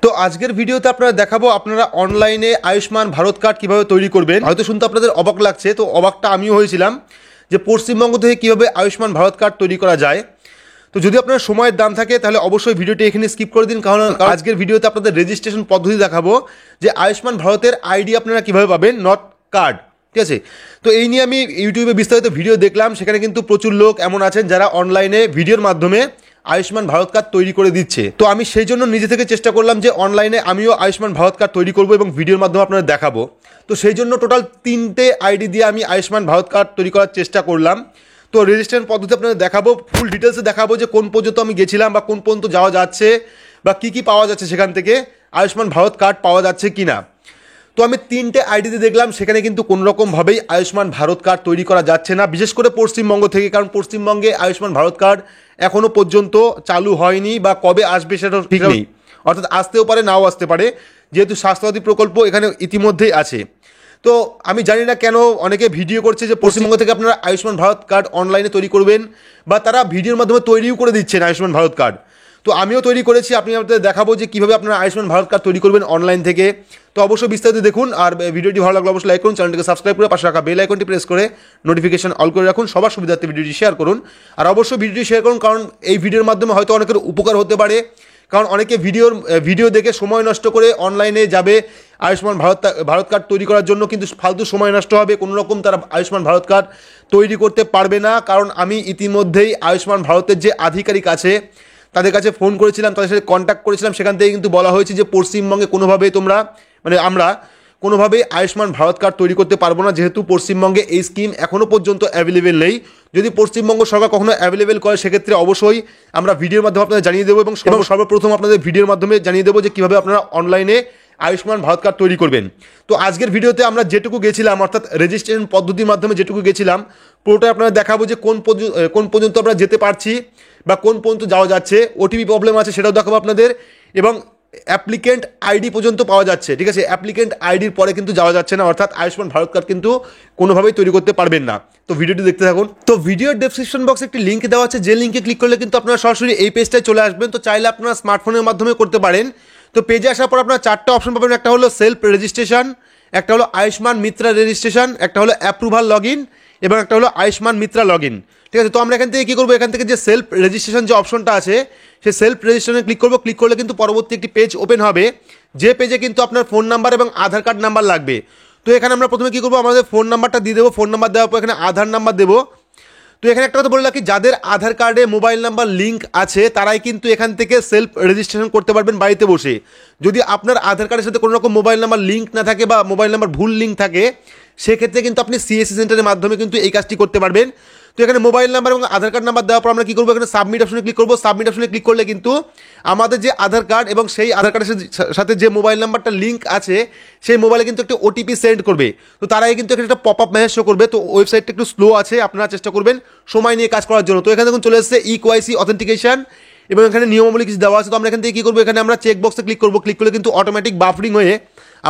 তো আজকের ভিডিওতে আপনারা দেখাবো আপনারা অনলাইনে আয়ুষ্মান ভারত কার্ড কিভাবে তৈরি করবেন। হয়তো শুনতে আপনাদের অবাক লাগছে, তো অবাকটা আমিও হয়েছিলাম যে পশ্চিমবঙ্গ থেকে কিভাবে আয়ুষ্মান ভারত কার্ড তৈরি করা যায়। তো যদি আপনার সময়ের দাম থাকে তাহলে অবশ্যই ভিডিওটি এখানে স্কিপ করে দিন, কারণ আজকের ভিডিওতে আপনাদের রেজিস্ট্রেশন পদ্ধতি দেখাবো যে আয়ুষ্মান ভারতের আইডি আপনারা কিভাবে পাবেন, নট কার্ড। ঠিক আছে, তো এই নিয়ে আমি ইউটিউবে বিস্তারিত ভিডিও দেখলাম, সেখানে কিন্তু প্রচুর লোক এমন আছেন যারা অনলাইনে ভিডিওর মাধ্যমে আয়ুষ্মান ভারত কার্ড তৈরি করে দিচ্ছে। তো আমি সেই জন্য নিজে থেকে চেষ্টা করলাম যে অনলাইনে আমিও আয়ুষ্মান ভারত কার্ড তৈরি করবো এবং ভিডিওর মাধ্যমে আপনাদের দেখাবো। তো সেই জন্য টোটাল 3টে আইডি দিয়ে আমি আয়ুষ্মান ভারত কার্ড তৈরি করার চেষ্টা করলাম। তো রেজিস্ট্রেশন পদ্ধতি আপনাদের দেখাবো, ফুল ডিটেলসে দেখাবো যে কোন পর্যন্ত আমি গেছিলাম বা কোন পর্যন্ত যাওয়া যাচ্ছে বা কী কী পাওয়া যাচ্ছে, সেখান থেকে আয়ুষ্মান ভারত কার্ড পাওয়া যাচ্ছে কি না। তো আমি 3টে আইডিতে দেখলাম সেখানে কিন্তু কোনোরকমভাবেই আয়ুষ্মান ভারত কার্ড তৈরি করা যাচ্ছে না, বিশেষ করে পশ্চিমবঙ্গ থেকে, কারণ পশ্চিমবঙ্গে আয়ুষ্মান ভারত কার্ড এখনও পর্যন্ত চালু হয়নি বা কবে আসবে সেটা ঠিক নেই, অর্থাৎ আসতেও পারে নাও আসতে পারে, যেহেতু স্বাস্থ্যসাথী প্রকল্প এখানে ইতিমধ্যেই আছে। তো আমি জানি না কেন অনেকে ভিডিও করছে যে পশ্চিমবঙ্গ থেকে আপনারা আয়ুষ্মান ভারত কার্ড অনলাইনে তৈরি করবেন, বা তারা ভিডিওর মাধ্যমে তৈরিও করে দিচ্ছেন আয়ুষ্মান ভারত কার্ড। তো আমিও তৈরি করেছি, আপনি আপনাদের দেখাবো যে কীভাবে আপনারা আয়ুষ্মান ভারত কার্ড তৈরি করবেন অনলাইন থেকে। তো অবশ্যই বিস্তারিত দেখুন, আর ভিডিওটি ভালো লাগলে অবশ্যই লাইক করুন, চ্যানেলটিকে সাবস্ক্রাইব করে পাশে রাখা বেল আইকনটি প্রেস করে নোটিফিকেশন অল করে রাখুন, সবার সুবিধার্থে ভিডিওটি শেয়ার করুন। আর অবশ্যই ভিডিওটি শেয়ার করুন, কারণ এই ভিডিওর মাধ্যমে হয়তো অনেকের উপকার হতে পারে, কারণ অনেকে ভিডিও দেখে সময় নষ্ট করে অনলাইনে যাবে আয়ুষ্মান ভারত কার্ড তৈরি করার জন্য, কিন্তু ফালতু সময় নষ্ট হবে, কোনো রকম তারা আয়ুষ্মান ভারত কার্ড তৈরি করতে পারবে না। কারণ আমি ইতিমধ্যেই আয়ুষ্মান ভারতের যে আধিকারিক আছে তাদের কাছে ফোন করেছিলাম, তাদের সাথে কন্ট্যাক্ট করেছিলাম, সেখান থেকে কিন্তু বলা হয়েছে যে পশ্চিমবঙ্গে কোনোভাবেই আমরা কোনোভাবেই আয়ুষ্মান ভারত কার্ড তৈরি করতে পারবো না, যেহেতু পশ্চিমবঙ্গে এই স্কিম এখনও পর্যন্ত অ্যাভেলেবেল নেই। যদি পশ্চিমবঙ্গ সরকার কখনো অ্যাভেলেবেল করে সেক্ষেত্রে অবশ্যই আমরা ভিডিওর মাধ্যমে আপনাদের জানিয়ে দেবো, এবং সর্বপ্রথম আপনাদের ভিডিওর মাধ্যমে জানিয়ে দেবো যে কীভাবে আপনারা অনলাইনে আয়ুষ্মান ভারত কার্ড তৈরি করবেন। তো আজকের ভিডিওতে আমরা যেটুকু গেছিলাম, অর্থাৎ রেজিস্ট্রেশন পদ্ধতির মাধ্যমে যেটুকু গেছিলাম, পুরোটাই আপনারা দেখাবো যে কোন পর্যন্ত আমরা যেতে পারছি বা কোন পর্যন্ত যাওয়া যাচ্ছে। ওটিপি প্রবলেম আছে সেটাও দেখাবো আপনাদের, এবং অ্যাপ্লিকেন্ট আইডি পর্যন্ত পাওয়া যাচ্ছে। ঠিক আছে, অ্যাপ্লিকেন্ট আইডির পরে কিন্তু যাওয়া যাচ্ছে না, অর্থাৎ আয়ুষ্মান ভারত কার্ড কিন্তু কোনোভাবেই তৈরি করতে পারবেন না। তো ভিডিওটি দেখতে থাকুন। তো ভিডিওর ডেসক্রিপশন বক্সে একটি লিঙ্ক দেওয়া আছে, যে লিঙ্কে ক্লিক করলে কিন্তু আপনারা সরাসরি এই পেজটায় চলে আসবেন। তো চাইলে আপনারা স্মার্টফোনের মাধ্যমে করতে পারেন। তো পেজে আসার পর আপনারা 4টা অপশন পাবেন, একটা হলো সেলফ রেজিস্ট্রেশন, একটা হলো আয়ুষ্মান মিত্রা রেজিস্ট্রেশন, একটা হলো অ্যাপ্রুভাল লগ ইন, এবং একটা হলো আয়ুষ্মান মিত্রা লগ ইন। ঠিক আছে, তো আমরা এখান থেকে কী করবো, এখান থেকে যে সেলফ রেজিস্ট্রেশন যে অপশনটা আছে সেই সেলফ রেজিস্ট্রেশনে ক্লিক করবো। ক্লিক করলে কিন্তু পরবর্তী একটি পেজ ওপেন হবে, যে পেজে কিন্তু আপনার ফোন নাম্বার এবং আধার কার্ড নাম্বার লাগবে। তো এখানে আমরা প্রথমে কী করবো, আমাদের ফোন নাম্বারটা দিয়ে দেবো, ফোন নাম্বার দেওয়ার পর এখানে আধার নাম্বার দেবো। তো এখানে একটা কথা বলে রাখি, যাদের আধার কার্ডে মোবাইল নাম্বার লিঙ্ক আছে তারাই কিন্তু এখান থেকে সেলফ রেজিস্ট্রেশন করতে পারবেন বাড়িতে বসে। যদি আপনার আধার কার্ডের সাথে কোনো রকম মোবাইল নাম্বার লিঙ্ক না থাকে বা মোবাইল নাম্বার ভুল লিঙ্ক থাকে, সেক্ষেত্রে কিন্তু আপনি সিএসসি সেন্টারের মাধ্যমে কিন্তু এই কাজটি করতে পারবেন। তো এখানে মোবাইল নাম্বার এবং আধার কার্ড নাম্বার দেওয়ার পর আমরা কী করবো, এখানে সাবমিট অপশনে ক্লিক করবো। সাবমিট অপশনে ক্লিক করলে কিন্তু আমাদের যে আধার কার্ড এবং সেই আধার কার্ডের সাথে যে মোবাইল নাম্বারটা লিঙ্ক আছে সেই মোবাইলে কিন্তু একটা ওটিপি সেন্ড করবে। তো তারাই কিন্তু এখানে একটা পপ আপ মেসেজ শো করবে। তো ওয়েবসাইটটা একটু স্লো আছে, আপনারা চেষ্টা করবেন সময় নিয়ে কাজ করার জন্য। তো এখানে দেখুন চলে এসেছে ইকেওয়াইসি অথেন্টিকেশন, এবং এখানে নিয়মাবলী কিছু দেওয়া আছে। তো আমরা এখান থেকে কী করবো, এখানে আমরা চেক বক্সে ক্লিক করবো। ক্লিক করলে কিন্তু অটোমেটিক বাফারিং হয়ে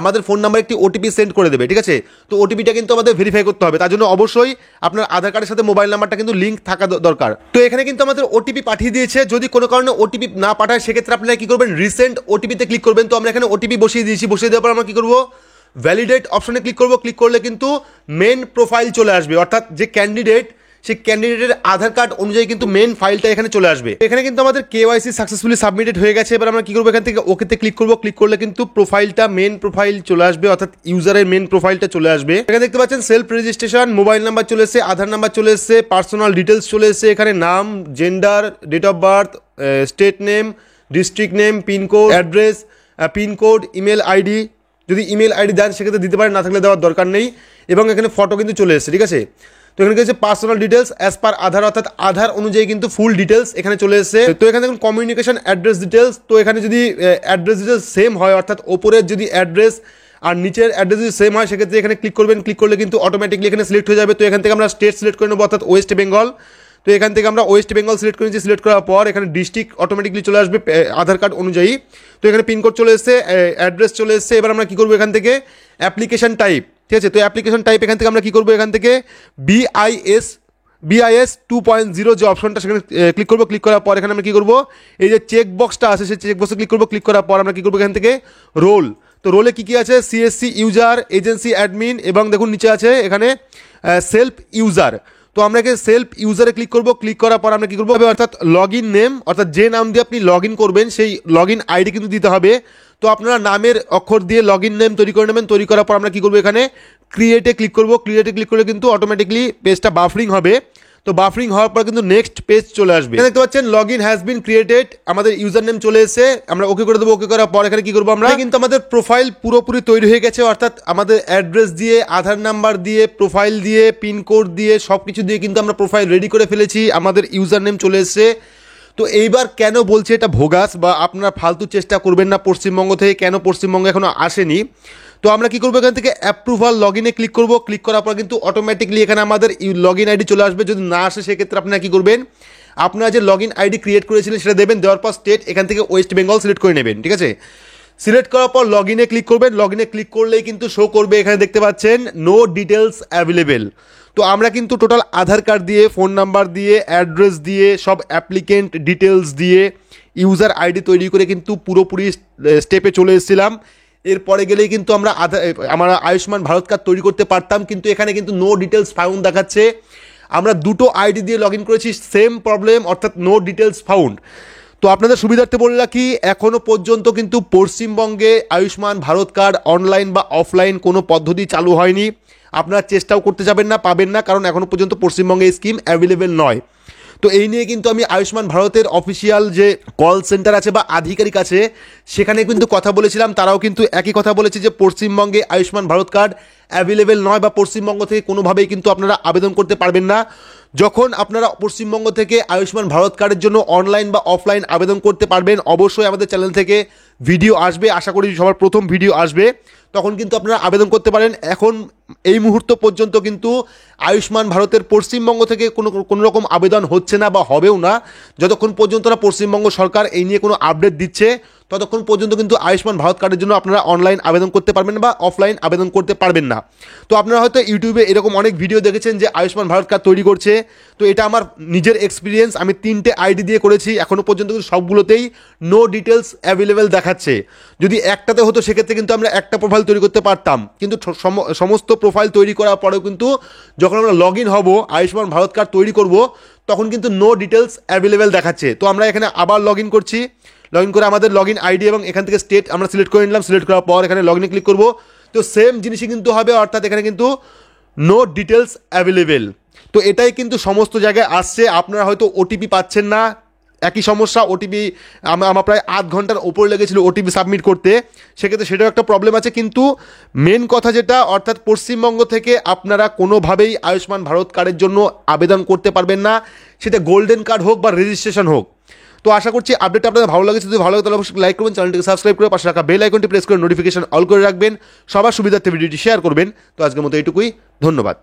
আমাদের ফোন নাম্বার একটি ওটিপি সেন্ড করে দেবে। ঠিক আছে, তো ওটিপিটা কিন্তু আমাদের ভেরিফাই করতে হবে, তার জন্য অবশ্যই আপনার আধার কার্ডের সাথে মোবাইল নাম্বারটা কিন্তু লিঙ্ক থাকা দরকার। তো এখানে কিন্তু আমাদের ওটিপি পাঠিয়ে দিয়েছে। যদি কোনো কারণে ওটিপি না পাঠায় সেক্ষেত্রে আপনারা কী করবেন, রিসেন্ট ওটিপিতে ক্লিক করবেন। তো আমরা এখানে ওটিপি বসিয়ে দিয়েছি, বসিয়ে দেওয়ার পর আমরা কী করবো, ভ্যালিডেট অপশনে ক্লিক করবো। ক্লিক করলে কিন্তু মেন প্রোফাইল চলে আসবে, অর্থাৎ যে ক্যান্ডিডেট সেই ক্যান্ডিডেটের আধার কার্ড অনুযায়ী কিন্তু মেন ফাইলটা এখানে চলে আসবে। এখানে কিন্তু আমাদের কেওয়াইসি সাকসেসফুলি সাবমিটেড হয়ে গেছে। এবার আমরা কী করবো, এখান থেকে ওকেতে ক্লিক করবো। ক্লিক করলে কিন্তু প্রোফাইলটা মেন প্রোফাইল চলে আসবে, অর্থাৎ ইউজারের মেন প্রোফাইলটা চলে আসবে। এখানে দেখতে পাচ্ছেন সেলফ রেজিস্ট্রেশন, মোবাইল নাম্বার চলে এসেছে, আধার নাম্বার চলে এসেছে, পার্সোনাল ডিটেলস চলে এসেছে। এখানে নাম, gender, date of birth, state name, district name, pincode, address, pincode, email ID. যদি ইমেল আইডি দেন সেক্ষেত্রে দিতে পারেন, না থাকলে দেওয়ার দরকার নেই। এবং এখানে ফটো কিন্তু চলে এসেছে। ঠিক আছে, তো এখানে হচ্ছে পার্সোনাল ডিটেলস অ্যাজ পার আধার, অর্থাৎ আধার অনুযায়ী কিন্তু ফুল ডিটেলস এখানে চলে এসেছে। তো এখানে দেখুন কমিউনিকেশন অ্যাড্রেস ডিটেলস। তো এখানে যদি অ্যাড্রেস ডিটেলস সেম হয়, অর্থাৎ ওপরের যদি অ্যাড্রেস আর নিচের অ্যাড্রেস যদি সেম হয় সেক্ষেত্রে এখানে ক্লিক করবেন। ক্লিক করলে কিন্তু অটোমেটিকলি এখানে সিলেক্ট হয়ে যাবে। তো এখান থেকে আমরা স্টেট সিলেক্ট করে নেবো, অর্থাৎ ওয়েস্ট বেঙ্গল। তো এখান থেকে আমরা ওয়েস্ট বেঙ্গল সিলেক্ট করেছি। সিলেক্ট করার পর এখানে ডিস্ট্রিক্ট অটোমেটিকলি চলে আসবে আধার কার্ড অনুযায়ী। তো এখানে পিনকোড চলে এসেছে, অ্যাড্রেস চলে এসেছে। এবার আমরা কী করবো, এখান থেকে অ্যাপ্লিকেশন টাইপ। ঠিক আছে, তো অ্যাপ্লিকেশন টাইপ এখান থেকে আমরা কী করবো, এখান থেকে BIS BIS 2.0 যে অপশনটা সেখানে ক্লিক করবো। ক্লিক করার পর এখানে আমরা কী করবো, এই যে চেক বক্সটা আছে সেই চেক বক্সে ক্লিক করবো। ক্লিক করার পর আমরা কী করবো, এখান থেকে রোল, তো রোলে কী কী আছে, CSC ইউজার, এজেন্সি অ্যাডমিন এবং দেখুন নিচে আছে এখানে সেলফ ইউজার। তো আমরা এখানে সেলফ ইউজারে ক্লিক করবো। ক্লিক করার পর আমরা কী করবো, অর্থাৎ লগ ইন নেম, অর্থাৎ যে নাম দিয়ে আপনি লগ ইন করবেন সেই লগ ইন আইডি কিন্তু দিতে হবে। তো আপনারা নামের অক্ষর দিয়ে লগ ইন নেম তৈরি করে নেবেন। তৈরি করার পর আমরা কী করবো, এখানে ক্রিয়েটে ক্লিক করবো। ক্রিয়েটে ক্লিক করলে কিন্তু অটোমেটিকলি পেজটা বাফারিং হবে। তো বাফারিং হওয়ার পর কিন্তু নেক্সট পেজ চলে আসবে। দেখতে পাচ্ছেন log in has been created, আমাদের ইউজার নেম চলে এসে আমরা ওকে করে দেবো। ওকে করার পর এখানে কি করবো, আমরা কিন্তু আমাদের প্রোফাইল পুরোপুরি তৈরি হয়ে গেছে, অর্থাৎ আমাদের অ্যাড্রেস দিয়ে, আধার নাম্বার দিয়ে, প্রোফাইল দিয়ে, পিনকোড দিয়ে, সব কিছু দিয়ে কিন্তু আমরা প্রোফাইল রেডি করে ফেলেছি। আমাদের ইউজার নেম চলে এসছে। তো এইবার কেন বলছে এটা ভোগাস বা আপনারা ফালতু চেষ্টা করবেন না পশ্চিমবঙ্গ থেকে, কেন পশ্চিমবঙ্গে এখনো আসেনি। তো আমরা কী করবো, এখান থেকে অ্যাপ্রুভাল লগ ইনে ক্লিক করবো। ক্লিক করার পর কিন্তু অটোমেটিকলি এখানে আমাদের লগ ইন আইডি চলে আসবে। যদি না আসে সেক্ষেত্রে আপনারা কী করবেন, আপনারা যে লগ ইন আইডি ক্রিয়েট করেছিলেন সেটা দেবেন। দেওয়ার পর স্টেট এখান থেকে ওয়েস্ট বেঙ্গল সিলেক্ট করে নেবেন, ঠিক আছে। সিলেক্ট করার পর লগ ইনে ক্লিক করবেন। লগ ইনে ক্লিক করলেই কিন্তু শো করবে, এখানে দেখতে পাচ্ছেন নো ডিটেলস অ্যাভেলেবেল। তো আমরা কিন্তু টোটাল আধার কার্ড দিয়ে, ফোন নাম্বার দিয়ে, অ্যাড্রেস দিয়ে, সব অ্যাপ্লিকেন্ট ডিটেলস দিয়ে ইউজার আইডি তৈরি করে কিন্তু পুরোপুরি স্টেপে চলে এসেছিলাম। এরপরে গেলেই কিন্তু আমরা আয়ুষ্মান ভারত কার্ড তৈরি করতে পারতাম, কিন্তু এখানে কিন্তু নো ডিটেলস ফাউন্ড দেখাচ্ছে। আমরা দুটো আইডি দিয়ে লগ ইন করেছি, সেম প্রবলেম, অর্থাৎ নো ডিটেলস ফাউন্ড। তো আপনাদের সুবিধার্থে বলে রাখি, এখনও পর্যন্ত কিন্তু পশ্চিমবঙ্গে আয়ুষ্মান ভারত কার্ড অনলাইন বা অফলাইন কোনো পদ্ধতি চালু হয়নি। আপনারা চেষ্টাও করতে যাবেন না, পাবেন না, কারণ এখনও পর্যন্ত পশ্চিমবঙ্গে এই স্কিম অ্যাভেলেবেল নয়। তো এই নিয়ে কিন্তু আমি আয়ুষ্মান ভারতের অফিসিয়াল যে কল সেন্টার আছে বা আধিকারিক আছে সেখানে কিন্তু কথা বলেছিলাম। তারাও কিন্তু একই কথা বলেছে যে পশ্চিমবঙ্গে আয়ুষ্মান ভারত কার্ড অ্যাভেলেবেল নয় বা পশ্চিমবঙ্গ থেকে কোনোভাবেই কিন্তু আপনারা আবেদন করতে পারবেন না। যখন আপনারা পশ্চিমবঙ্গ থেকে আয়ুষ্মান ভারত কার্ডের জন্য অনলাইন বা অফলাইন আবেদন করতে পারবেন, অবশ্যই আমাদের চ্যানেল থেকে ভিডিও আসবে, আশা করি সবার প্রথম ভিডিও আসবে, তখন কিন্তু আপনারা আবেদন করতে পারেন। এখন এই মুহূর্ত পর্যন্ত কিন্তু আয়ুষ্মান ভারতের পশ্চিমবঙ্গ থেকে কোনো রকম আবেদন হচ্ছে না বা হবেও না, যতক্ষণ পর্যন্ত না পশ্চিমবঙ্গ সরকার এই নিয়ে কোনো আপডেট দিচ্ছে ততক্ষণ পর্যন্ত কিন্তু আয়ুষ্মান ভারত কার্ডের জন্য আপনারা অনলাইন আবেদন করতে পারবেন বা অফলাইন আবেদন করতে পারবেন না। তো আপনারা হয়তো ইউটিউবে এরকম অনেক ভিডিও দেখেছেন যে আয়ুষ্মান ভারত কার্ড তৈরি করছে। তো এটা আমার নিজের এক্সপিরিয়েন্স, আমি 3টে আইডি দিয়ে করেছি, এখনও পর্যন্ত কিন্তু সবগুলোতেই নো ডিটেলস অ্যাভেলেবেল দেখাচ্ছে। যদি একটাতে হতো সেক্ষেত্রে কিন্তু আমরা একটা প্রোফাইল তৈরি করতে পারতাম, কিন্তু সমস্ত প্রোফাইল তৈরি করার পরেও কিন্তু যখন আমরা লগ ইন হবো, আয়ুষ্মান ভারত কার্ড তৈরি করব, তখন কিন্তু নো ডিটেলস অ্যাভেলেবেল দেখাচ্ছে। তো আমরা এখানে আবার লগ ইন করছি। লগ ইন করে আমাদের লগ ইন আইডি এবং এখান থেকে স্টেট আমরা সিলেক্ট করে নিলাম। সিলেক্ট করার পর এখানে লগ ইনে ক্লিক করবো। তো সেম জিনিসই কিন্তু হবে, অর্থাৎ এখানে কিন্তু নো ডিটেলস অ্যাভেলেবেল। তো এটাই কিন্তু সমস্ত জায়গায় আসছে। আপনারা হয়তো ওটিপি পাচ্ছেন না, একই সমস্যা। ওটিপি আমার প্রায় 8 ঘন্টার ওপর লেগেছিল ওটিপি সাবমিট করতে, সেক্ষেত্রে সেটাও একটা প্রবলেম আছে। কিন্তু মেন কথা যেটা, অর্থাৎ পশ্চিমবঙ্গ থেকে আপনারা কোনোভাবেই আয়ুষ্মান ভারত কার্ডের জন্য আবেদন করতে পারবেন না, সেটা গোল্ডেন কার্ড হোক বা রেজিস্ট্রেশন হোক। তো আশা করছি আপডেটটা আপনাদের ভালো লাগছে। যদি ভালো লাগে তাহলে অবশ্যই লাইক করবেন, চ্যানেলটিকে সাবস্ক্রাইব করে পাশে রাখা বেল আইকনটি প্রেস করে নোটিফিকেশন অল করে রাখবেন, সবার সুবিধার্থে ভিডিওটি শেয়ার করবেন। তো আজকের মতো এইটুকুই, ধন্যবাদ।